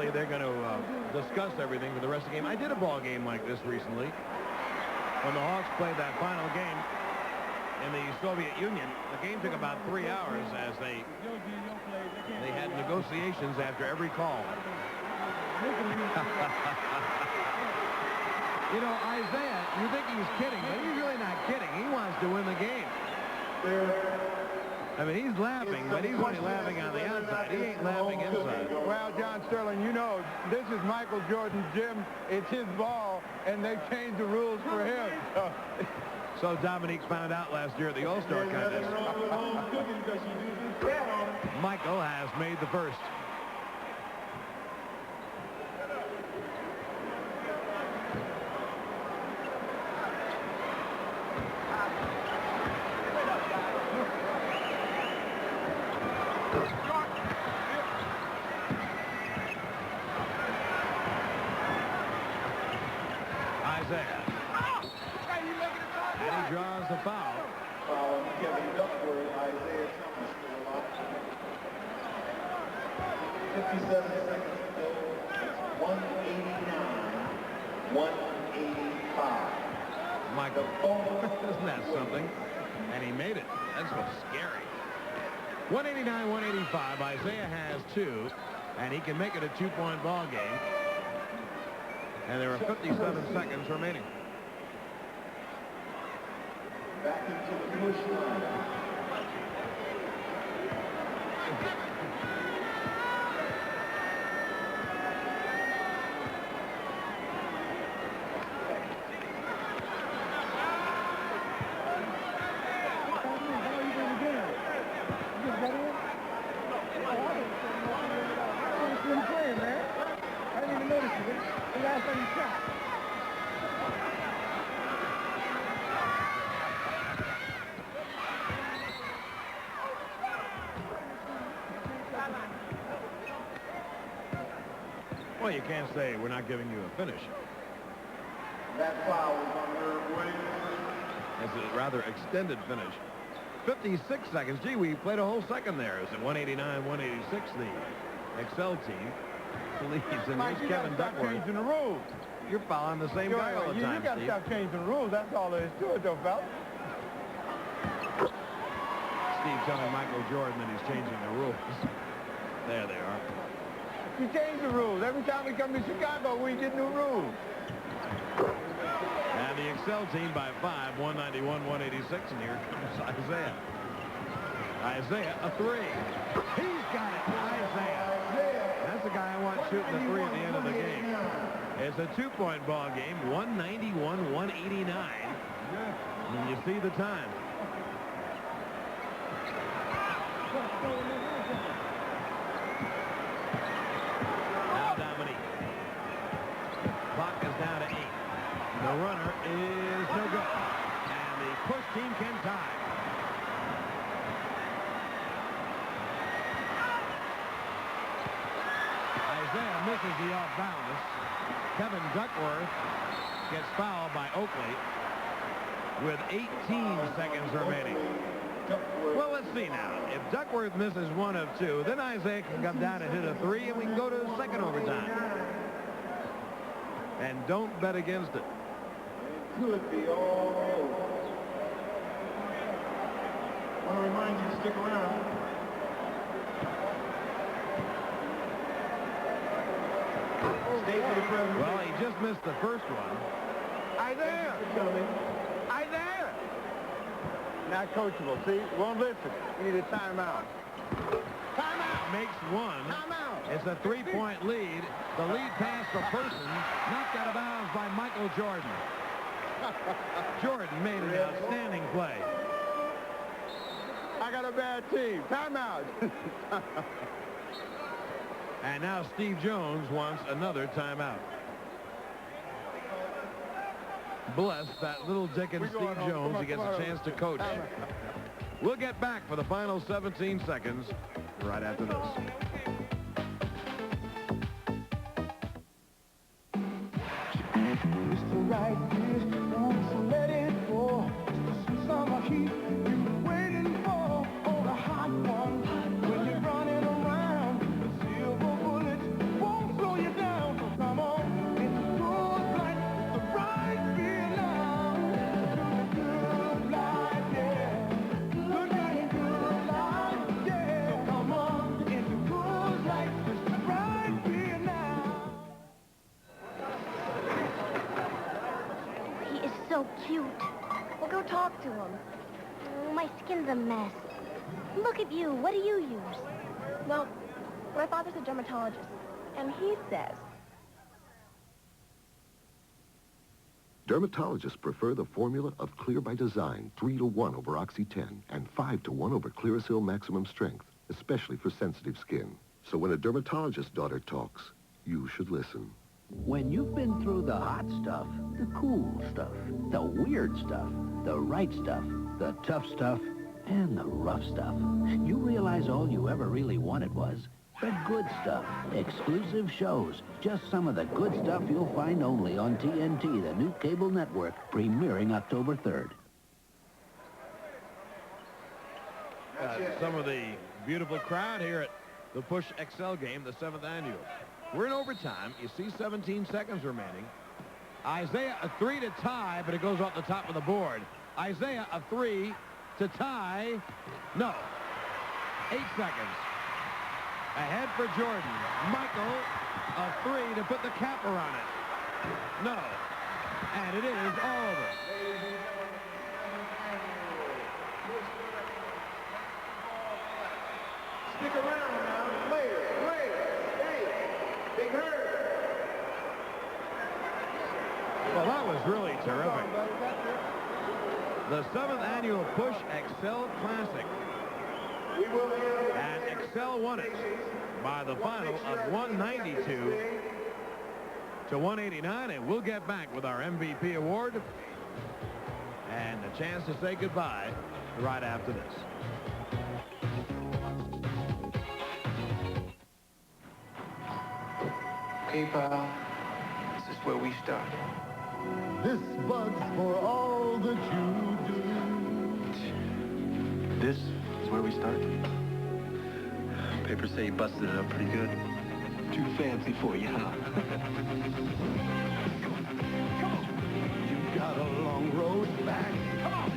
evidently they're going to discuss everything for the rest of the game. I did a ball game like this recently when the Hawks played that final game in the Soviet Union. The game took about 3 hours as they had negotiations after every call. You know, Isaiah, you think he's kidding, but he's really not kidding. He wants to win the game. I mean, he's laughing, but he's only laughing on the outside. He ain't laughing inside. Well, John Sterling, you know, this is Michael Jordan's gym. It's his ball, and they changed the rules for him. So Dominique found out last year at the All-Star contest. Michael has made the first. Isaiah. And he draws the foul. Kevin Duckworth, Isaiah Thomas to the line. 57 seconds to go. It's 189-185. Michael. Isn't that something? And he made it. That's what's scary. 189-185. Isaiah has 2, and he can make it a 2-point ball game. And there are 57 seconds remaining. Back into the push line. Well, you can't say we're not giving you a finish. That foul is on Herb Williams. It's a rather extended finish. 56 seconds. Gee, we played a whole second there. It's at 189-186. The Excel team leads, and Mike, here's you Kevin gotta stop Duckworth. changing the rules. You're following the same guy all the time, You got to Steve. stop changing the rules. That's all there is to it, though, fella. Steve telling Michael Jordan that he's changing the rules. There they are. You change the rules. Every time we come to Chicago, we get new rules. And the Excel team by 5, 191-186, and here comes Isaiah. Isaiah, a 3. He's got it, Isaiah. That's the guy I want shooting the 3 at the end of the game. It's a 2-point ball game, 191-189. And you see the time. Now Dominique. Clock is down to 8. The runner is no good. And the push team can tie. Isaiah misses the off-balance. Kevin Duckworth gets fouled by Oakley with 18 seconds remaining. Well, let's see now. If Duckworth misses 1 of 2, then Isaiah can come down and hit a 3, and we can go to the second overtime. And don't bet against it. Could be all over. I want to remind you to stick around. Stay for the president. Well, he just missed the first one. Isaiah! Isaiah! Not coachable. See? Won't listen. We need a timeout. Timeout! Makes 1. Timeout! It's a 3-point lead. The lead pass for Person, knocked out of bounds by Michael Jordan. Jordan made an outstanding play. I got a bad team. Timeout! And now Steve Jones wants another timeout. Bless that little Dickens Steve Jones. He gets a chance to coach. We'll get back for the final 17 seconds right after this. It's the right years, don't let it go. It's the summer heat you've been waiting for. On a hot one, when you're running around, the silver bullets won't slow you kitchen's a mess. Look at you. What do you use? Well, my father's a dermatologist, and he says... Dermatologists prefer the formula of Clear by Design, 3-to-1 over Oxy-10 and 5-to-1 over Clearasil Maximum Strength, especially for sensitive skin. So when a dermatologist's daughter talks, you should listen. When you've been through the hot stuff, the cool stuff, the weird stuff, the right stuff, the tough stuff, and the rough stuff, you realize all you ever really wanted was the good stuff. Exclusive shows. Just some of the good stuff you'll find only on TNT, the new cable network, premiering October 3rd. Some of the beautiful crowd here at the Push XL game, the 7th annual. We're in overtime. You see 17 seconds remaining. Isaiah, a 3 to tie, but it goes off the top of the board. Isaiah, a 3 to tie. No. 8 seconds. Ahead for Jordan. Michael, a 3 to put the capper on it. No. And it is all over. Stick around now. Later. Hey, Big Hurt. Well, that was really terrific. The 7th annual Push XL Classic. And XL won it by the final of 192 to 189, and we'll get back with our MVP award and a chance to say goodbye right after this. Okay, pal, this is where we start. This Bud's for all that you do. This is where we start. Papers say you busted it up pretty good. Too fancy for you, huh? You got a long road back. Come on.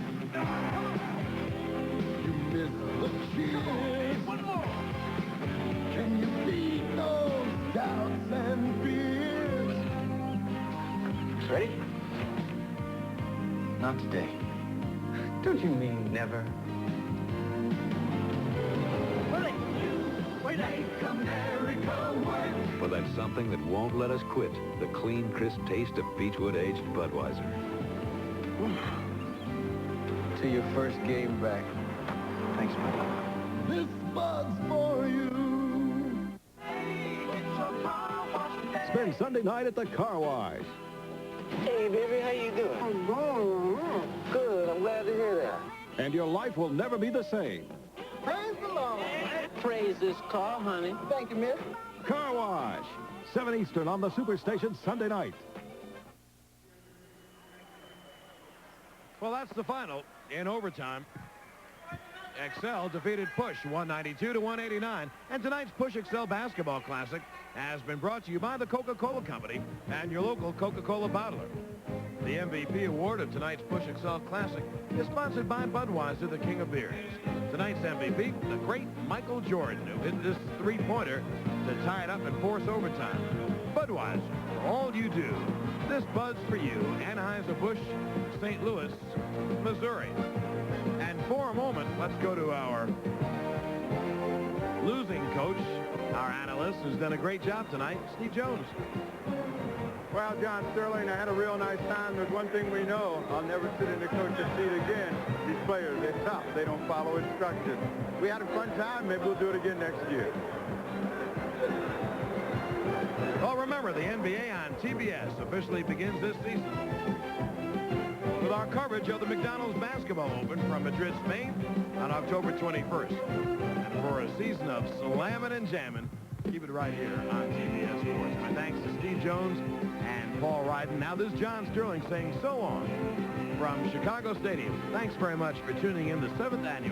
You miss the cheers. One more. Can you beat those doubts and fears? Ready? Not today. Don't you mean never? For that something that won't let us quit, the clean, crisp taste of Beechwood Aged Budweiser. To your first game back. Thanks, buddy. This Bud's for you. Spend Sunday night at the Car Wash. Hey, baby, how you doing? Good, I'm glad to hear that. And your life will never be the same. Praise the Lord. Praise this car, honey. Thank you, miss. Car Wash, 7 Eastern on the Superstation Sunday night. Well, that's the final in overtime. XL defeated Push 192 to 189. And tonight's Push XL Basketball Classic has been brought to you by the Coca-Cola Company and your local Coca-Cola bottler. The MVP award of tonight's Push XL Classic is sponsored by Budweiser, the king of beers. Tonight's MVP, the great Michael Jordan, who hit this three-pointer to tie it up and force overtime. Budweiser, for all you do. This Bud's for you, Anheuser-Busch, St. Louis, Missouri. And for a moment, let's go to our losing coach, our analyst, who's done a great job tonight, Steve Jones. Well, John Sterling, I had a real nice time. There's one thing we know. I'll never sit in the coach's seat again. These players, they're tough. They don't follow instructions. We had a fun time. Maybe we'll do it again next year. Well, remember, the NBA on TBS officially begins this season with our coverage of the McDonald's Basketball Open from Madrid, Spain on October 21st. And for a season of slamming and jamming, keep it right here on TBS Sports. My thanks to Steve Jones and Paul Ryden. Now this is John Sterling saying so long from Chicago Stadium. Thanks very much for tuning in the 7th annual